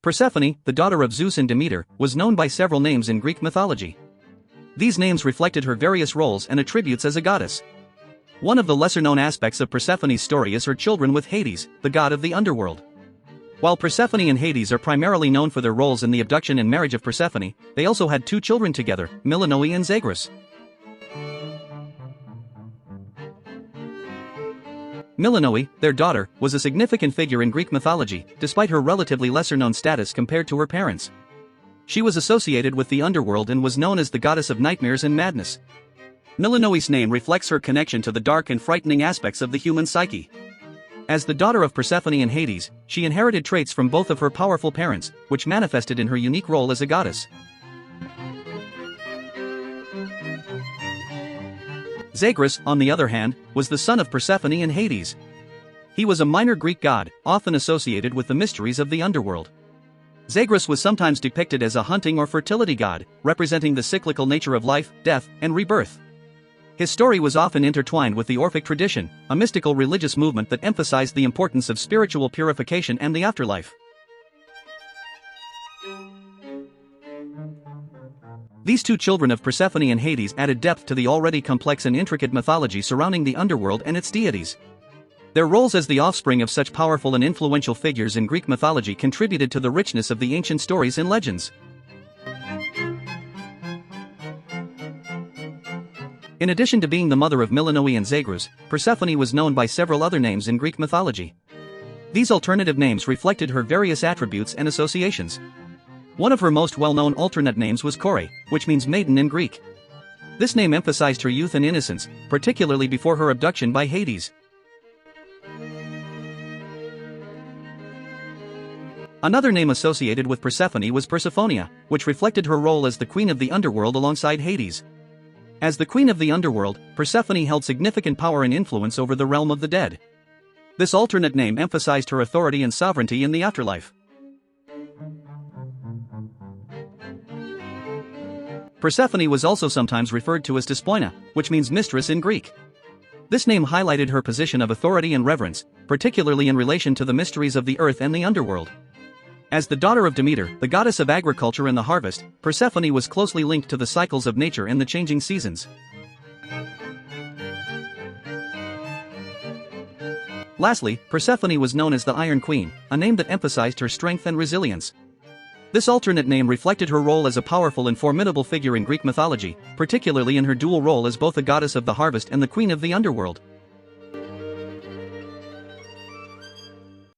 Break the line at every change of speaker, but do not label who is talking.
Persephone, the daughter of Zeus and Demeter, was known by several names in Greek mythology. These names reflected her various roles and attributes as a goddess. One of the lesser-known aspects of Persephone's story is her children with Hades, the god of the underworld. While Persephone and Hades are primarily known for their roles in the abduction and marriage of Persephone, they also had two children together, Melinoë and Zagreus. Melinoë, their daughter, was a significant figure in Greek mythology, despite her relatively lesser-known status compared to her parents. She was associated with the underworld and was known as the goddess of nightmares and madness. Melinoë's name reflects her connection to the dark and frightening aspects of the human psyche. As the daughter of Persephone and Hades, she inherited traits from both of her powerful parents, which manifested in her unique role as a goddess. Zagreus, on the other hand, was the son of Persephone and Hades. He was a minor Greek god, often associated with the mysteries of the underworld. Zagreus was sometimes depicted as a hunting or fertility god, representing the cyclical nature of life, death, and rebirth. His story was often intertwined with the Orphic tradition, a mystical religious movement that emphasized the importance of spiritual purification and the afterlife. These two children of Persephone and Hades added depth to the already complex and intricate mythology surrounding the underworld and its deities. Their roles as the offspring of such powerful and influential figures in Greek mythology contributed to the richness of the ancient stories and legends. In addition to being the mother of Melinoë and Zagreus, Persephone was known by several other names in Greek mythology. These alternative names reflected her various attributes and associations. One of her most well-known alternate names was Kore, which means maiden in Greek. This name emphasized her youth and innocence, particularly before her abduction by Hades. Another name associated with Persephone was Persephonia, which reflected her role as the queen of the underworld alongside Hades. As the queen of the underworld, Persephone held significant power and influence over the realm of the dead. This alternate name emphasized her authority and sovereignty in the afterlife. Persephone was also sometimes referred to as Despoina, which means mistress in Greek. This name highlighted her position of authority and reverence, particularly in relation to the mysteries of the earth and the underworld. As the daughter of Demeter, the goddess of agriculture and the harvest, Persephone was closely linked to the cycles of nature and the changing seasons. Lastly, Persephone was known as the Iron Queen, a name that emphasized her strength and resilience. This alternate name reflected her role as a powerful and formidable figure in Greek mythology, particularly in her dual role as both a goddess of the harvest and the queen of the underworld.